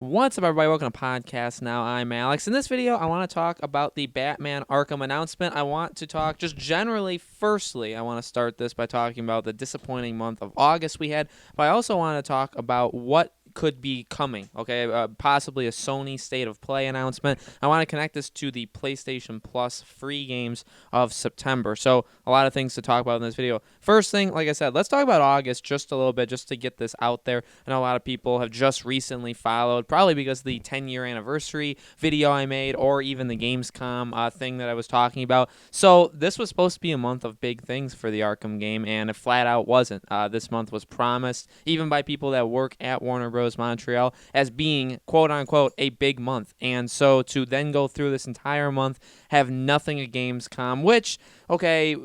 What's up, everybody? Welcome to Podcast Now. I'm Alex. In this video, I want to talk about the Batman Arkham announcement. I want to talk just generally. Firstly, I want to start this by talking about the disappointing month of August we had, but I also want to talk about what could be coming, okay? Possibly a Sony State of Play announcement. I want to connect this to the PlayStation Plus free games of September. So a lot of things to talk about in this video. First thing, like I said, let's talk about August just a little bit, just to get this out there. I know a lot of people have just recently followed, probably because of the 10-year anniversary video I made, or even the Gamescom thing that I was talking about. So this was supposed to be a month of big things for the Arkham game, and it flat out wasn't. This month was promised, even by people that work at Warner Bros. Montreal, as being quote-unquote a big month. And so to then go through this entire month, have nothing at Gamescom, which, okay,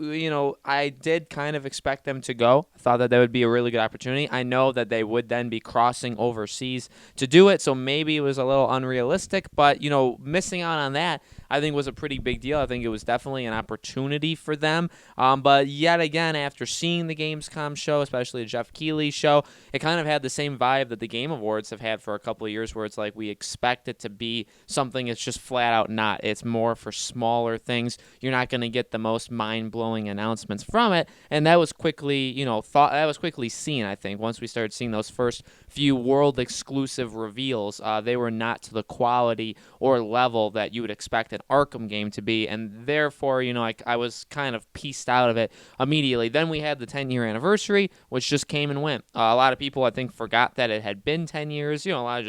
I did kind of expect them to go. I thought that would be a really good opportunity. I know that they would then be crossing overseas to do it, so maybe it was a little unrealistic, but, missing out on that, I think was a pretty big deal. I think it was definitely an opportunity for them. But yet again, after seeing the Gamescom show, especially the Jeff Keighley show, it kind of had the same vibe that the Game Awards have had for a couple of years, where it's like we expect it to be something it's just flat out not. It's more for smaller things. You're not going to get the most mind-blowing announcements from it, and that was quickly, quickly seen, I think, once we started seeing those first few world-exclusive reveals. They were not to the quality or level that you would expect an Arkham game to be, and therefore, I was kind of pieced out of it immediately. Then we had the 10-year anniversary, which just came and went. A lot of people, I think, forgot that it had been 10 years. A lot of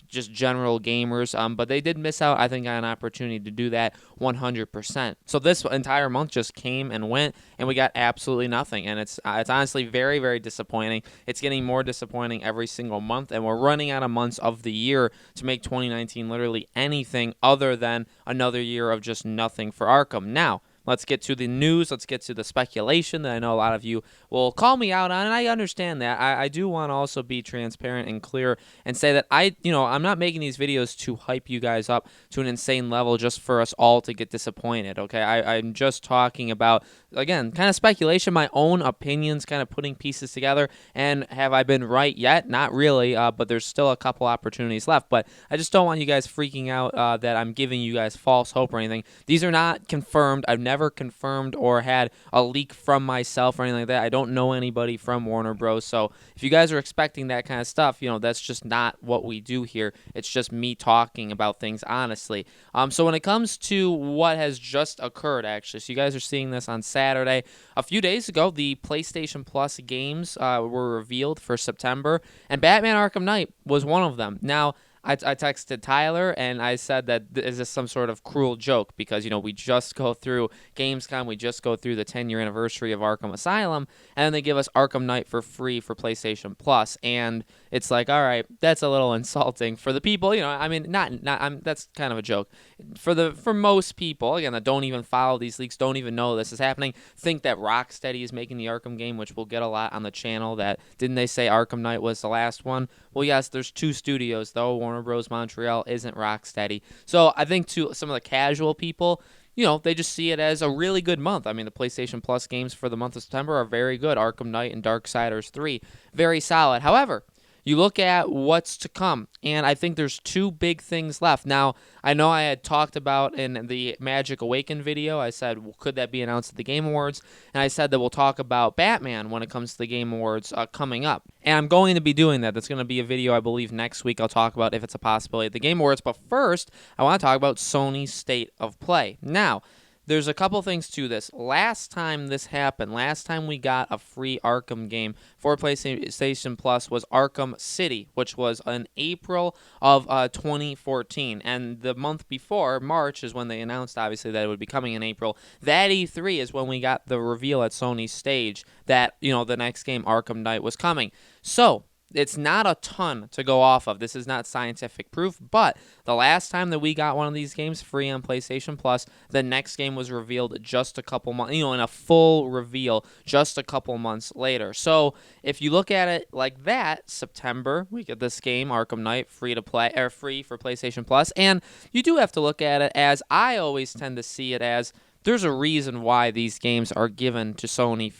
just general gamers, but they did miss out, I think, on an opportunity to do that 100%. So this entire month just came and went, and we got absolutely nothing, and it's honestly very, very disappointing. It's getting more disappointing every single month, and we're running out of months of the year to make 2019 literally anything other than another year of just nothing for Arkham. Now, let's get to the news. Let's get to the speculation that I know a lot of you will call me out on, and I understand that. I do want to also be transparent and clear and say that I'm not making these videos to hype you guys up to an insane level just for us all to get disappointed, okay? I'm just talking about, again, kind of speculation, my own opinions, kind of putting pieces together, and have I been right yet? Not really, but there's still a couple opportunities left, but I just don't want you guys freaking out that I'm giving you guys false hope or anything. These are not confirmed. I've never confirmed or had a leak from myself or anything like that. I don't know anybody from Warner Bros. So if you guys are expecting that kind of stuff, that's just not what we do here. It's just me talking about things honestly. So when it comes to what has just occurred, actually, so you guys are seeing this on Saturday. A few days ago, the PlayStation Plus games were revealed for September, and Batman Arkham Knight was one of them. Now, I texted Tyler, and I said that is this some sort of cruel joke, because, we just go through Gamescom, we just go through the 10-year anniversary of Arkham Asylum, and then they give us Arkham Knight for free for PlayStation Plus, and it's like, all right, that's a little insulting for the people, that's kind of a joke. For most people, again, that don't even follow these leaks, don't even know this is happening, think that Rocksteady is making the Arkham game, which we'll get a lot on the channel, that, didn't they say Arkham Knight was the last one? Well, yes, there's two studios, though. Warner Bros. Montreal isn't Rocksteady. So I think to some of the casual people, they just see it as a really good month. I mean, the PlayStation Plus games for the month of September are very good. Arkham Knight and Darksiders 3, very solid. However, you look at what's to come, and I think there's two big things left. Now, I know I had talked about in the Magic Awakened video, I said, well, could that be announced at the Game Awards? And I said that we'll talk about Batman when it comes to the Game Awards coming up. And I'm going to be doing that. That's going to be a video, I believe, next week. I'll talk about if it's a possibility at the Game Awards. But first, I want to talk about Sony's State of Play. Now, there's a couple things to this. Last time this happened, last time we got a free Arkham game for PlayStation Plus was Arkham City, which was in April of 2014. And the month before, March, is when they announced, obviously, that it would be coming in April. That E3 is when we got the reveal at Sony's stage that, the next game, Arkham Knight, was coming. So it's not a ton to go off of. This is not scientific proof, but the last time that we got one of these games free on PlayStation Plus, the next game was revealed just a couple months, in a full reveal just a couple months later. So if you look at it like that, September, we get this game, Arkham Knight, free to play, or free for PlayStation Plus, and you do have to look at it as, I always tend to see it as, there's a reason why these games are given to Sony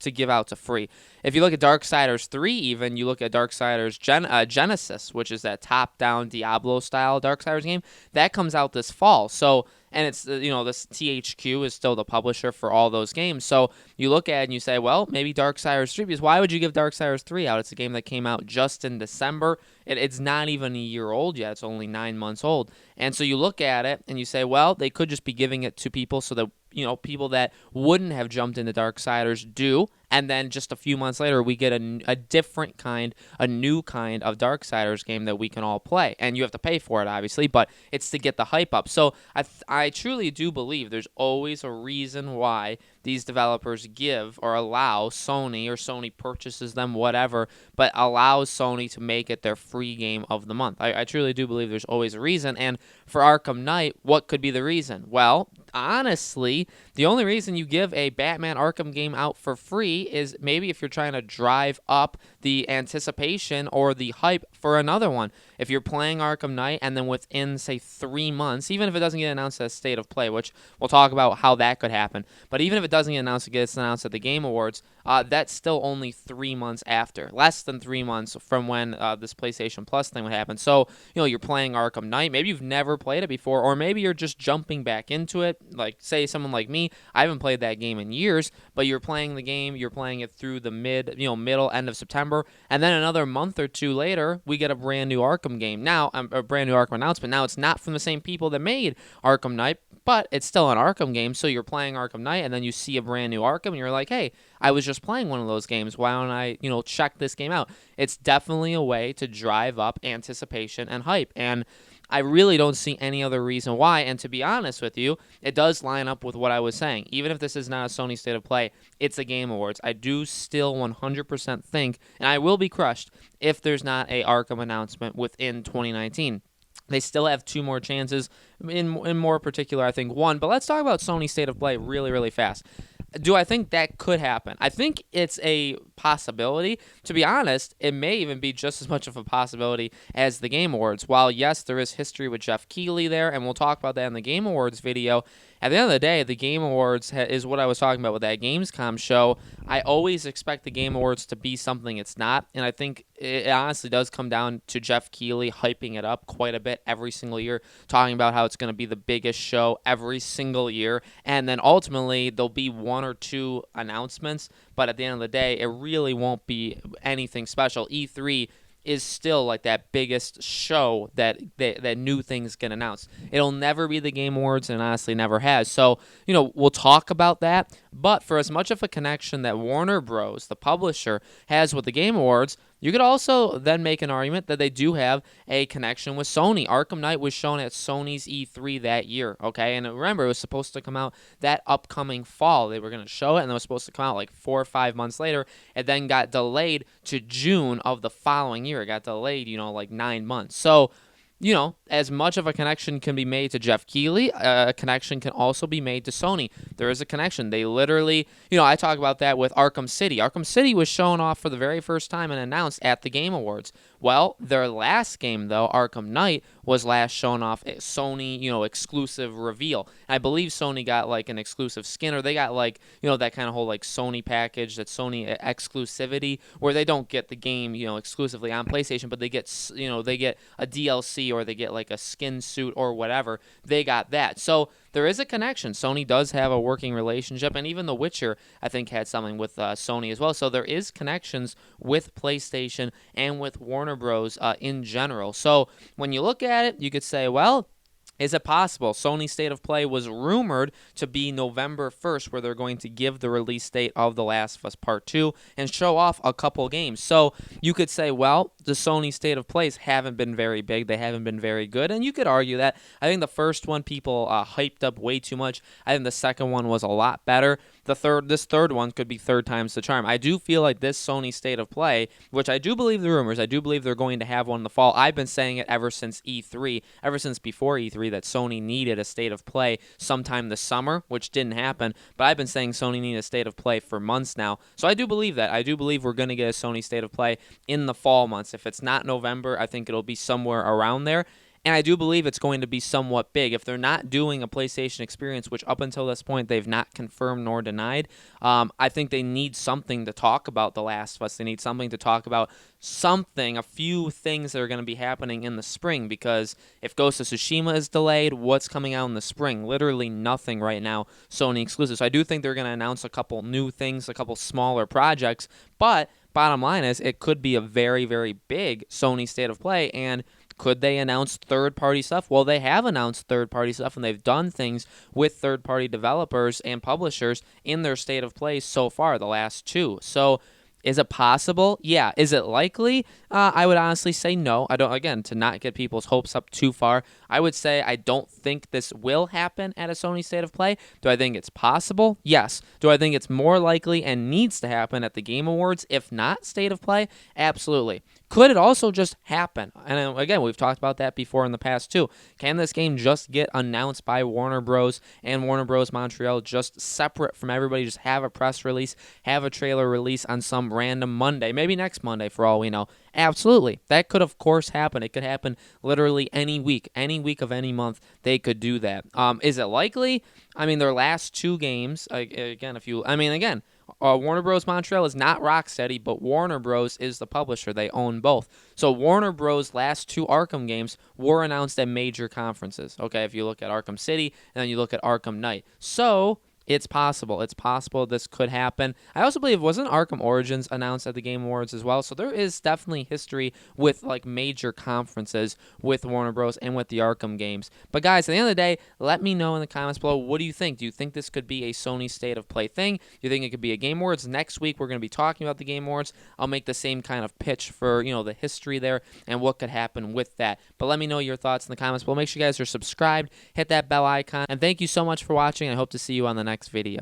to give out to free. If you look at Darksiders 3, even, you look at Darksiders Genesis, which is that top-down Diablo-style Darksiders game, that comes out this fall. So, and it's, this THQ is still the publisher for all those games. So you look at it and you say, well, maybe Darksiders 3, because why would you give Darksiders 3 out? It's a game that came out just in December. It's not even a year old yet. It's only 9 months old. And so you look at it and you say, well, they could just be giving it to people so that, people that wouldn't have jumped into Darksiders do. And then just a few months later, we get a different kind, a new kind of Darksiders game that we can all play. And you have to pay for it, obviously, but it's to get the hype up. So I truly do believe there's always a reason why these developers give or allow Sony, or Sony purchases them, whatever, but allows Sony to make it their free game of the month. I truly do believe there's always a reason. And for Arkham Knight, what could be the reason? Well, honestly, the only reason you give a Batman Arkham game out for free is maybe if you're trying to drive up the anticipation or the hype for another one. If you're playing Arkham Knight and then within, say, 3 months, even if it doesn't get announced as State of Play, which we'll talk about how that could happen, but even if it doesn't get announced, it gets announced at the Game Awards, that's still only 3 months after. Less than 3 months from when this PlayStation Plus thing would happen. So, you're playing Arkham Knight. Maybe you've never played it before, or maybe you're just jumping back into it. Like, say, someone like me, I haven't played that game in years, but you're playing the game, you're playing it through the middle, end of September, and then another month or two later, we get a brand new Arkham game. Now, a brand new Arkham announcement. Now, it's not from the same people that made Arkham Knight, but it's still an Arkham game, so you're playing Arkham Knight, and then you see a brand new Arkham, and you're like, hey, I was just playing one of those games. Why don't I, check this game out? It's definitely a way to drive up anticipation and hype, and I really don't see any other reason why, and to be honest with you, it does line up with what I was saying. Even if this is not a Sony State of Play, it's a Game Awards. I do still 100% think, and I will be crushed if there's not a Arkham announcement within 2019. They still have 2 more chances, in more particular, I think 1. But let's talk about Sony State of Play really, really fast. Do I think that could happen? I think it's a possibility. To be honest, it may even be just as much of a possibility as the Game Awards. While, yes, there is history with Jeff Keighley there, and we'll talk about that in the Game Awards video, at the end of the day, the Game Awards is what I was talking about with that Gamescom show. I always expect the Game Awards to be something it's not, and I think it honestly does come down to Jeff Keighley hyping it up quite a bit every single year, talking about how it's going to be the biggest show every single year, and then ultimately there'll be 1 or 2 announcements, but at the end of the day, it really won't be anything special. E3 is still like that biggest show that new things get announced. It'll never be the Game Awards, and honestly never has. So, we'll talk about that. But for as much of a connection that Warner Bros., the publisher, has with the Game Awards, you could also then make an argument that they do have a connection with Sony. Arkham Knight was shown at Sony's E3 that year, okay? And remember, it was supposed to come out that upcoming fall. They were going to show it, and it was supposed to come out like 4 or 5 months later. It then got delayed to June of the following year. It got delayed, like 9 months. So, as much of a connection can be made to Jeff Keighley, a connection can also be made to Sony. There is a connection. They literally, I talk about that with Arkham City. Arkham City was shown off for the very first time and announced at the Game Awards. Well, their last game, though, Arkham Knight, was last shown off at Sony, exclusive reveal. And I believe Sony got like an exclusive skin, or they got like, that kind of whole like Sony package, that Sony exclusivity, where they don't get the game, exclusively on PlayStation, but they get, they get a DLC, or they get like a skin suit or whatever. They got that. So there is a connection. Sony does have a working relationship, and even The Witcher, I think, had something with Sony as well. So there is connections with PlayStation and with Warner Bros. In general. So when you look at it, you could say, well, is it possible? Sony State of Play was rumored to be November 1st, where they're going to give the release date of The Last of Us Part 2 and show off a couple games. So you could say, well, the Sony State of Plays haven't been very big. They haven't been very good. And you could argue that. I think the first one people hyped up way too much. I think the second one was a lot better. This third one could be 3rd time's the charm. I do feel like this Sony State of Play, which I do believe the rumors, I do believe they're going to have one in the fall. I've been saying it ever since E3, ever since before E3, that Sony needed a State of Play sometime this summer, which didn't happen. But I've been saying Sony needed a State of Play for months now. So I do believe that. I do believe we're going to get a Sony State of Play in the fall months. If it's not November, I think it'll be somewhere around there. And I do believe it's going to be somewhat big. If they're not doing a PlayStation experience, which up until this point they've not confirmed nor denied, I think they need something to talk about The Last of Us. They need something to talk about a few things that are going to be happening in the spring, because if Ghost of Tsushima is delayed, what's coming out in the spring? Literally nothing right now, Sony exclusive. So I do think they're going to announce a couple new things, a couple smaller projects, but bottom line is it could be a very, very big Sony State of Play. And could they announce third-party stuff? Well, they have announced third-party stuff, and they've done things with third-party developers and publishers in their State of Play so far, the last two. So is it possible? Yeah. Is it likely? I would honestly say no. I don't. Again, to not get people's hopes up too far, I would say I don't think this will happen at a Sony State of Play. Do I think it's possible? Yes. Do I think it's more likely and needs to happen at the Game Awards, if not State of Play? Absolutely. Could it also just happen? And again, we've talked about that before in the past too. Can this game just get announced by Warner Bros. And Warner Bros. Montreal just separate from everybody? Just have a press release, have a trailer release on some random Monday, maybe next Monday for all we know. Absolutely. That could, of course, happen. It could happen literally any week of any month. They could do that. Is it likely? I mean, their last two games, Warner Bros. Montreal is not Rocksteady, but Warner Bros. Is the publisher. They own both. So Warner Bros. Last two Arkham games were announced at major conferences. Okay, if you look at Arkham City and then you look at Arkham Knight. So it's possible. It's possible this could happen. I also believe, wasn't Arkham Origins announced at the Game Awards as well? So there is definitely history with like major conferences with Warner Bros. And with the Arkham games. But guys, at the end of the day, let me know in the comments below, what do you think? Do you think this could be a Sony State of Play thing? Do you think it could be a Game Awards? Next week, we're going to be talking about the Game Awards. I'll make the same kind of pitch for, the history there and what could happen with that. But let me know your thoughts in the comments below. Make sure you guys are subscribed, hit that bell icon, and thank you so much for watching. I hope to see you on the next video.